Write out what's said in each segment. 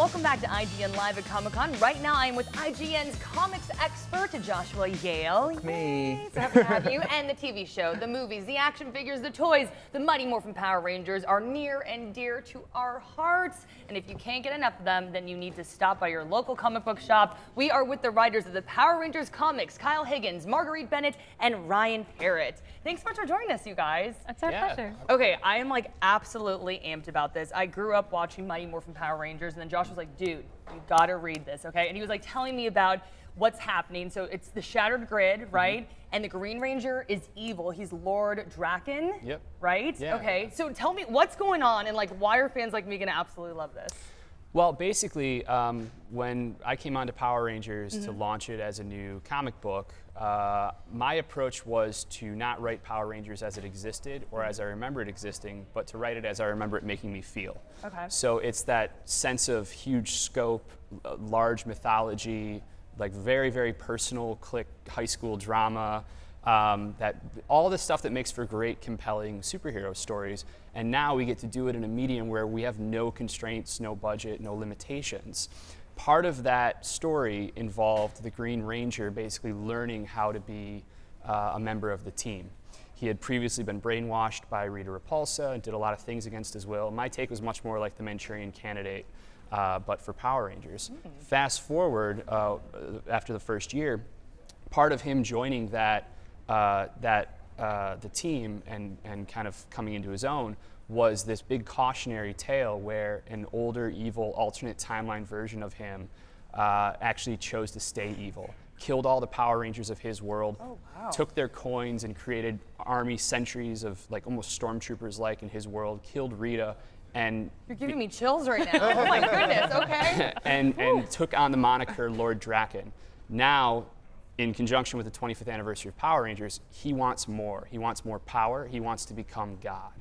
Welcome back to IGN Live at Comic-Con. Right now I am with IGN's comics expert, Joshua Yale. Me. So happy to have you. And the TV show, the movies, the action figures, the toys, the Mighty Morphin Power Rangers are near and dear to our hearts. And if you can't get enough of them, then you need to stop by your local comic book shop. We are with the writers of the Power Rangers comics, Kyle Higgins, Marguerite Bennett, and Ryan Parrott. Thanks so much for joining us, you guys. It's our pleasure. Okay, I am like absolutely amped about this. I grew up watching Mighty Morphin Power Rangers, and then Josh was like, dude, you gotta read this, okay? And he was like telling me about what's happening. So it's the Shattered Grid, right? And the Green Ranger is evil. He's Lord Draken, Yep. right? Yeah. Okay, so tell me what's going on and like why are fans like me gonna absolutely love this? Well, basically, when I came onto Power Rangers to launch it as a new comic book, my approach was to not write Power Rangers as it existed or as I remember it existing, but to write it as I remember it making me feel. Okay. So it's that sense of huge scope, large mythology, like very, very personal click high school drama, that all the stuff that makes for great, compelling superhero stories. And now we get to do it in a medium where we have no constraints, no budget, no limitations. Part of that story involved the Green Ranger basically learning how to be a member of the team. He had previously been brainwashed by Rita Repulsa and did a lot of things against his will. My take was much more like the Manchurian Candidate, but for Power Rangers. Fast forward after the first year, part of him joining the team and kind of coming into his own was this big cautionary tale where an older, evil, alternate timeline version of him actually chose to stay evil, killed all the Power Rangers of his world, took their coins and created army sentries of like almost stormtroopers-like in his world, killed Rita, and You're giving me chills right now. Oh my goodness, okay. and took on the moniker Lord Draken. Now, in conjunction with the 25th anniversary of Power Rangers, he wants more. He wants more power. He wants to become God.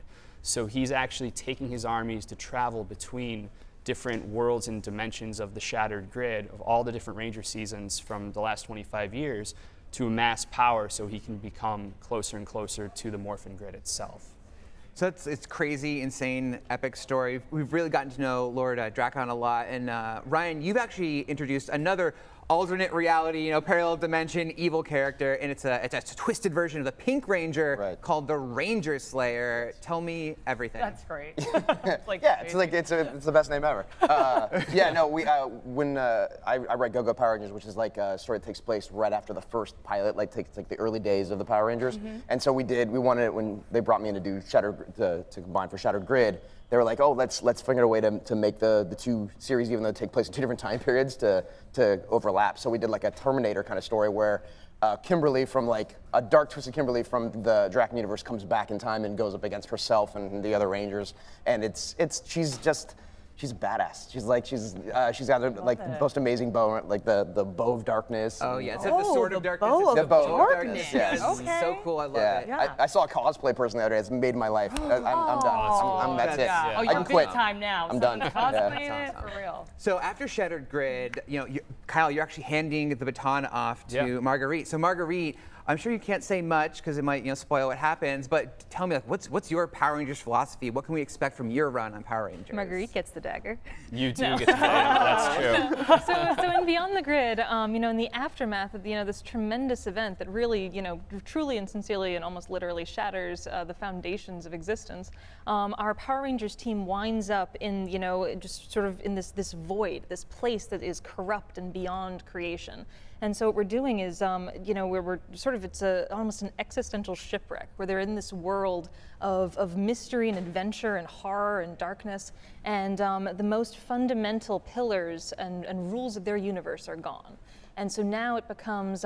So he's actually taking his armies to travel between different worlds and dimensions of the Shattered Grid of all the different Ranger seasons from the last 25 years to amass power so he can become closer and closer to the Morphin Grid itself. So it's crazy, insane, epic story. We've really gotten to know Lord Drakon a lot. And Ryan, you've actually introduced another alternate reality, parallel dimension, evil character, and it's a twisted version of the Pink Ranger called the Ranger Slayer. Tell me everything. That's great. It's the best name ever. When I write Go-Go Power Rangers, which is like a story that takes place right after the first pilot, like the early days of the Power Rangers, and so we wanted it when they brought me in to do to combine for Shattered Grid. They were like, oh, let's figure out a way to make the two series, even though they take place in two different time periods, to overlap. So we did like a Terminator kind of story where Kimberly from like a dark twisted Kimberly from the Draken universe comes back in time and goes up against herself and the other Rangers, and she's a badass. She's got the most amazing bow, like the bow of darkness. Oh yeah, it's the sword of darkness. The bow of darkness. Yes. Okay. So cool. I love it. Yeah. I saw a cosplay person the other day. It's made my life. I'm done. That's it. Yeah. Oh, I you're can quit. big time now. I'm so done. Cosplaying it for real. So after Shattered Grid, Kyle, you're actually handing the baton off to Marguerite. So Marguerite, I'm sure you can't say much because it might spoil what happens, but tell me, what's your Power Rangers philosophy? What can we expect from your run on Power Rangers? Marguerite gets the dagger. You do get to say that's true. So in Beyond the Grid, in the aftermath of this tremendous event that really, truly and sincerely and almost literally shatters the foundations of existence, our Power Rangers team winds up in, just sort of in this void, this place that is corrupt and beyond creation. And so what we're doing is, we're sort of, it's almost an existential shipwreck where they're in this world of mystery and adventure and horror and darkness, and the most fundamental pillars and rules of their universe are gone. And so now it becomes,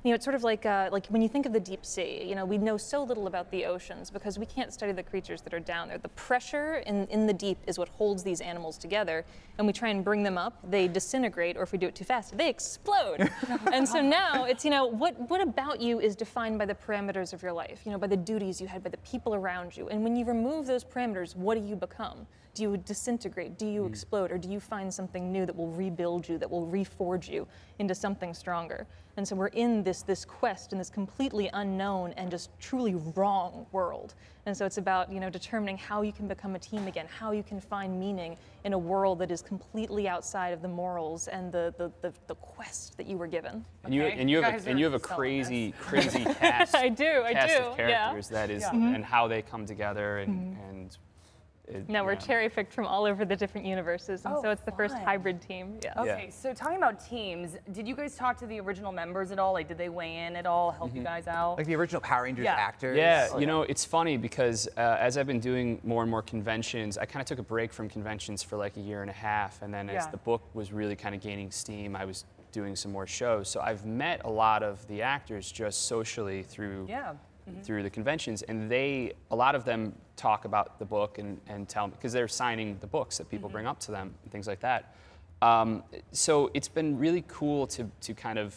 it's sort of like when you think of the deep sea, we know so little about the oceans because we can't study the creatures that are down there. The pressure in the deep is what holds these animals together, and we try and bring them up, they disintegrate, or if we do it too fast, they explode. And so now it's, what about you is defined by the parameters of your life, by the duties you had, by the people around you. And when you remove those parameters, what do you become? Do you disintegrate? Do you explode? Or do you find something new that will rebuild you, that will reforge you into something stronger. And so we're in this quest in this completely unknown and just truly wrong world. And so it's about, you know, determining how you can become a team again, how you can find meaning in a world that is completely outside of the morals and the quest that you were given. And you have a crazy cast. I do. Cast Yeah. of characters that is, and how they come together and. No, we're cherry-picked from all over the different universes, and so it's the first hybrid team. Yeah. Okay, so talking about teams, did you guys talk to the original members at all? Like, did they weigh in at all, help you guys out? Like the original Power Rangers actors? Yeah, you know, it's funny because as I've been doing more and more conventions, I kind of took a break from conventions for like a year and a half, and then as the book was really kind of gaining steam, I was doing some more shows. So I've met a lot of the actors just socially through through the conventions, and a lot of them talk about the book and tell me, because they're signing the books that people bring up to them and things like that. So it's been really cool to kind of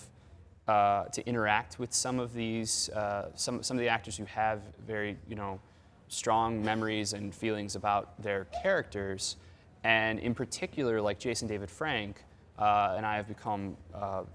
to interact with some of these some of the actors who have very, you know, strong memories and feelings about their characters, and in particular like Jason David Frank. And I have become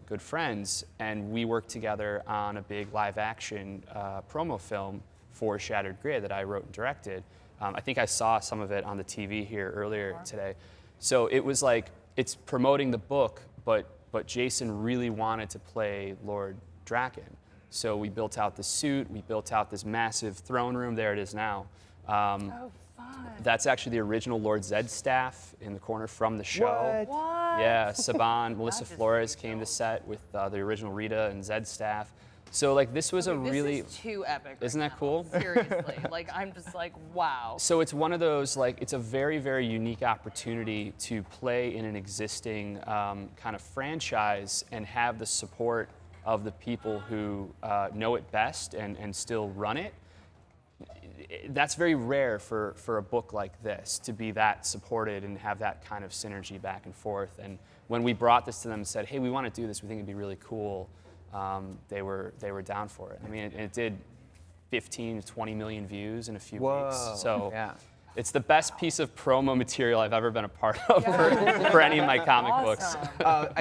good friends, and we worked together on a big live-action promo film for Shattered Grid that I wrote and directed. I think I saw some of it on the TV here earlier today. So it was like, it's promoting the book, but Jason really wanted to play Lord Draken. So we built out the suit, we built out this massive throne room. There it is now. That's actually the original Lord Zed staff in the corner from the show. What? Yeah, Saban, Melissa Flores came to set with the original Rita and Zed staff. So like this was really. This is too epic. Isn't that cool? Seriously, like I'm just like, wow. So it's one of those, like, it's a very, very unique opportunity to play in an existing kind of franchise and have the support of the people who know it best and still run it. That's very rare for a book like this, to be that supported and have that kind of synergy back and forth. And when we brought this to them and said, hey, we want to do this, we think it'd be really cool, they were down for it. I mean, it did 15 to 20 million views in a few weeks. So it's the best piece of promo material I've ever been a part of for any of my comic books.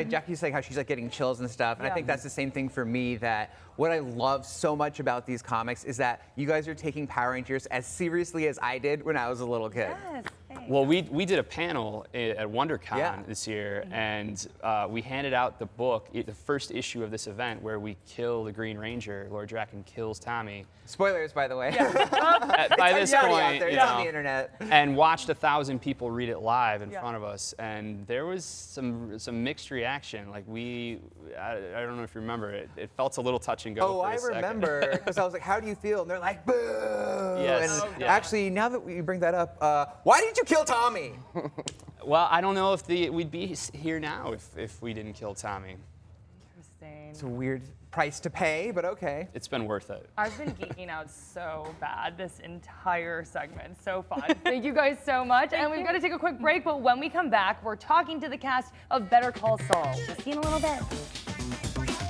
Jackie's like how she's like getting chills and stuff, and I think that's the same thing for me. That what I love so much about these comics is that you guys are taking Power Rangers as seriously as I did when I was a little kid. Yes. Well, we did a panel at WonderCon this year, and we handed out the book, the first issue of this event, where we kill the Green Ranger. Lord Draken kills Tommy. Spoilers, by the way. By this point, it's on the internet. And watched 1,000 people read it live in front of us, and there was some mixed reaction. Like I don't know if you remember it. It felt a little touch and go. Oh, for a I second. remember, because I was like, "How do you feel?" And they're like, "Boo!" Yes. And actually, now that you bring that up, why did you kill Tommy? Well, I don't know if we'd be here now if we didn't kill Tommy. Interesting. It's a weird price to pay, but okay. It's been worth it. I've been geeking out so bad this entire segment. So fun. Thank you guys so much. And we've got to take a quick break, but when we come back, we're talking to the cast of Better Call Saul. We'll see you in a little bit.